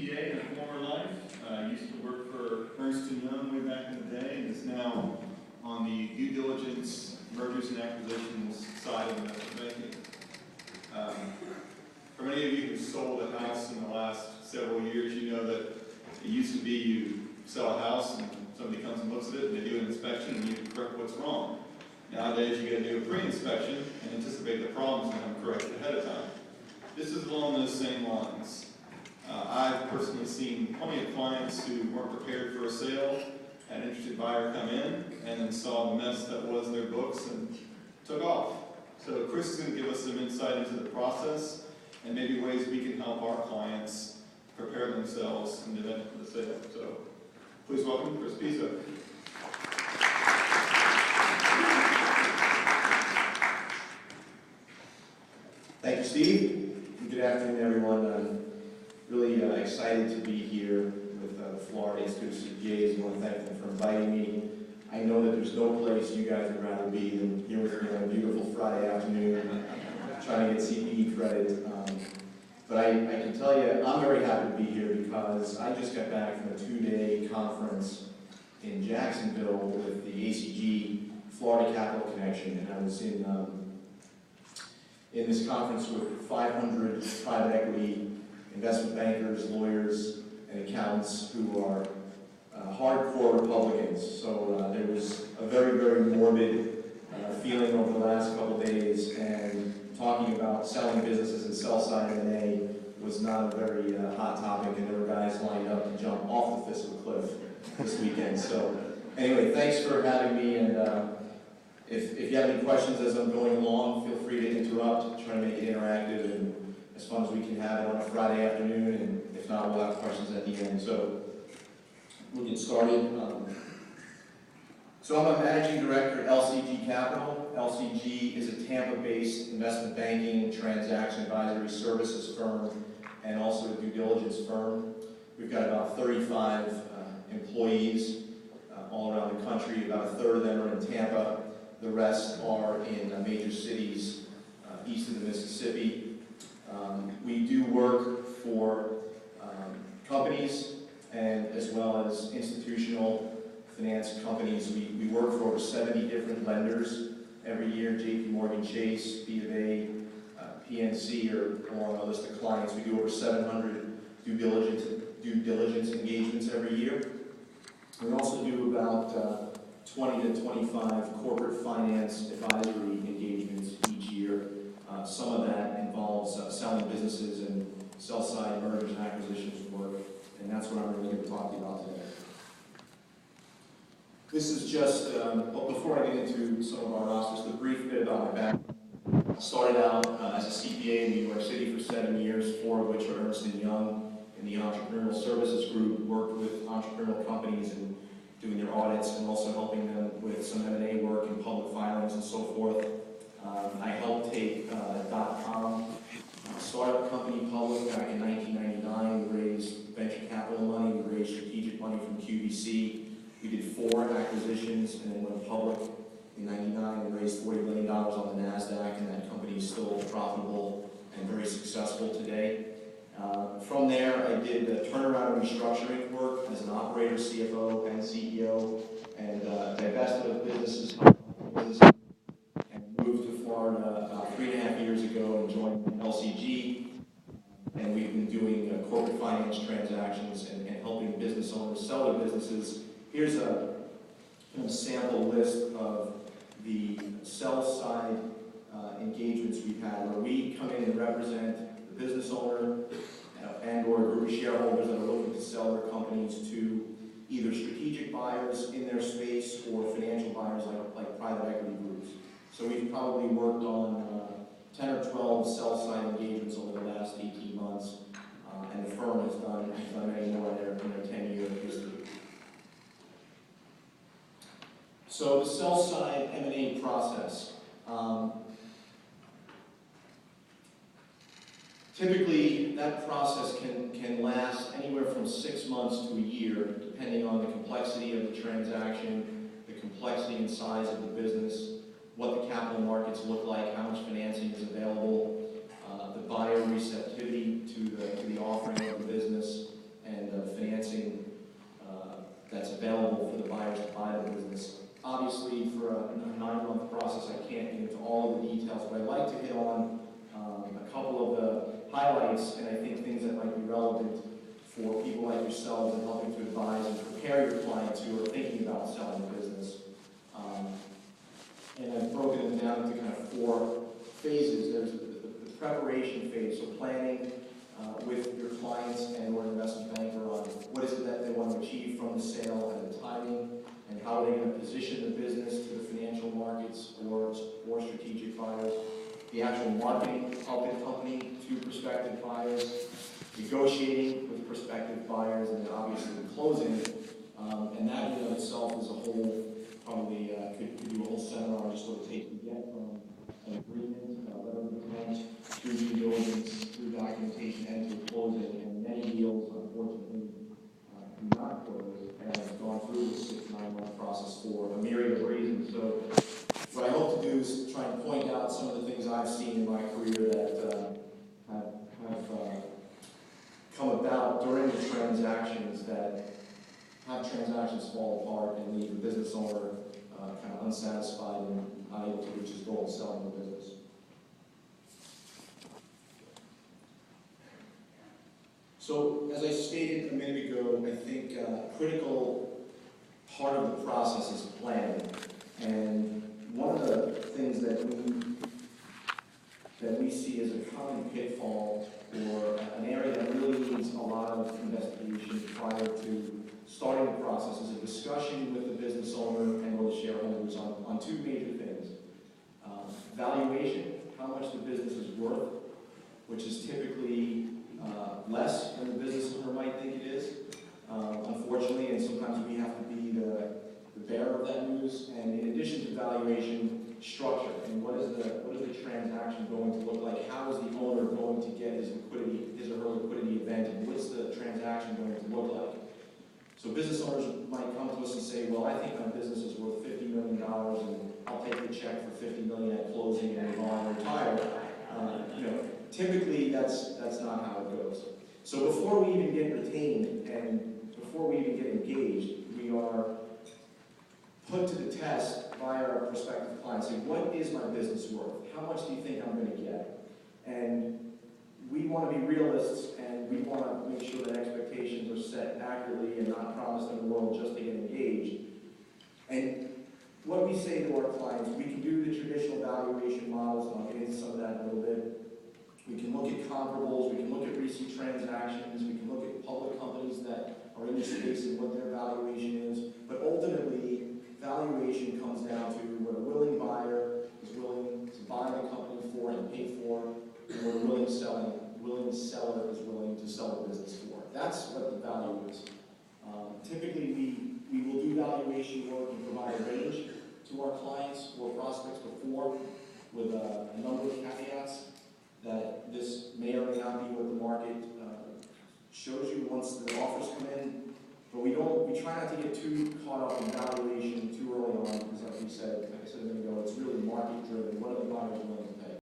CPA in a former life. I used to work for Ernst & Young way back in the day, and is now on the due diligence, mergers and acquisitions side of investment banking. For many of you who sold a house in the last several years, you know that it used to be you sell a house and somebody comes and looks at it and they do an inspection and you correct what's wrong. Nowadays you got to do a pre-inspection and anticipate the problems and have them corrected ahead of time. This is along those same lines. I've personally seen plenty of clients who weren't prepared for a sale, had an interested buyer come in, and then saw the mess that was their books and took off. So Chris is going to give us some insight into the process and maybe ways we can help our clients prepare themselves in the event of the sale. So please welcome Chris Pizzo. Thank you, Steve. Good afternoon, everyone. I'm really excited to be here with the Florida Institute of CPAs. I want to thank them for inviting me. I know that there's no place you guys would rather be than here with me on a beautiful Friday afternoon, trying to get CPE credit. But I can tell you, I'm very happy to be here because I just got back from a 2-day conference in Jacksonville with the ACG Florida Capital Connection, and I was in this conference with 500 private equity investment bankers, lawyers, and accountants who are hardcore Republicans. So there was a very, very morbid feeling over the last couple of days, and talking about selling businesses and sell-side M&A was not a very hot topic, and there were guys lined up to jump off the face of a cliff this weekend. So anyway, thanks for having me, and if you have any questions as I'm going along, feel free to interrupt, try to make it interactive and as fun as we can have it on a Friday afternoon, and if not, we'll have questions at the end. So we'll get started. So I'm a managing director at LCG Capital. LCG is a Tampa-based investment banking and transaction advisory services firm and also a due diligence firm. We've got about 35 employees all around the country. About a third of them are in Tampa. The rest are in major cities east of the Mississippi. We do work for companies and as well as institutional finance companies. We work for over 70 different lenders every year. JP Morgan Chase, B of A, PNC are along our list of clients. We do over 700 due diligence engagements every year. We also do about 20 to 25 corporate finance advisory engagements each year. Some of that involves selling businesses and sell-side mergers and acquisitions work, and that's what I'm really going to talk to you about today. This is just, before I get into some of our rosters, a brief bit about my background. I started out as a CPA in New York City for 7 years, 4 of which are Ernst & Young in the entrepreneurial services group, worked with entrepreneurial companies and doing their audits and also helping them with some M&A work and public filings and so forth. I helped take .com startup company public back in 1999. We raised venture capital money, we raised strategic money from QVC. We did 4 acquisitions and then went public in 99 and raised $40 million on the NASDAQ, and that company is still profitable and very successful today. From there, I did turnaround and restructuring work as an operator, CFO, and CEO, and divested of businesses, and moved to Florida about 3.5 years ago and joined LCG. And we've been doing corporate finance transactions and helping business owners sell their businesses. Here's a sample list of the sell-side engagements we've had, where we come in and represent the business owner and or a group of shareholders that are looking to sell their companies to either strategic buyers in their space or financial buyers like private equity groups. So we've probably worked on 10 or 12 sell-side engagements over the last 18 months, and the firm has done many more in their 10-year history. So the sell-side M&A process. Typically, that process can last anywhere from 6 months to a year, depending on the complexity of the transaction, the complexity and size of the business, what the capital markets look like, how much financing is available, the buyer receptivity to the offering of the business, 4 phases. There's the preparation phase, so planning with your clients and or investment banker on what is it that they want to achieve from the sale and the timing, and how are they going to position the business to the financial markets or strategic buyers, the actual marketing of the company to prospective buyers, negotiating with prospective buyers, and then obviously closing. And that in and of itself is a whole, probably could do a whole seminar just what it takes to get from an agreement, letter of intent, through due diligence, through documentation, and to closing. And many deals, unfortunately, do not close and have gone through the 6 to 9 month process for a myriad of reasons. So what I hope to do is try and point out some of the things I've seen in my career that have come about during the transactions that have transactions fall apart and leave the business owner kind of unsatisfied and unable to reach his goal of selling the business. So, as I stated a minute ago, I think a critical part of the process is planning. And one of the things that we see as a common pitfall, or an area that really needs a lot of investigation prior to starting the process, is a discussion with the business owner and or the shareholders on 2 major things. Valuation, how much the business is worth, which is typically less than the business owner might think it is, unfortunately, and sometimes we have to be the bearer of that news. And in addition to valuation, structure, and what is the transaction going to look like? How is the owner going to get his or her liquidity event, and what's the transaction going to look like? So business owners might come to us and say, well, I think my business is worth $50 million, and I'll take the check for $50 million at closing and move on and retire. Typically that's not how it goes. So before we even get retained and before we even get engaged, we are put to the test by our prospective clients, saying, what is my business worth? How much do you think I'm going to get? And we want to be realists, and we want to make sure that expectations are set accurately and not promised in the world just to get engaged. And what we say to our clients, we can do the traditional valuation models, and I'll get into some of that in a little bit. We can look at comparables, we can look at recent transactions, we can look at public companies that are in the space and what their valuation is. But ultimately, valuation comes down to what a willing buyer is willing to buy the company for and pay for, and what a willing seller is willing to sell the business for. That's what the value is. Typically, we will do valuation work and provide a range to our clients or prospects before, with a number of caveats that this may or may not be what the market shows you once the offers come in. But we try not to get too caught up in valuation too early on, because like I said a minute ago, it's really market driven. What are the buyers willing to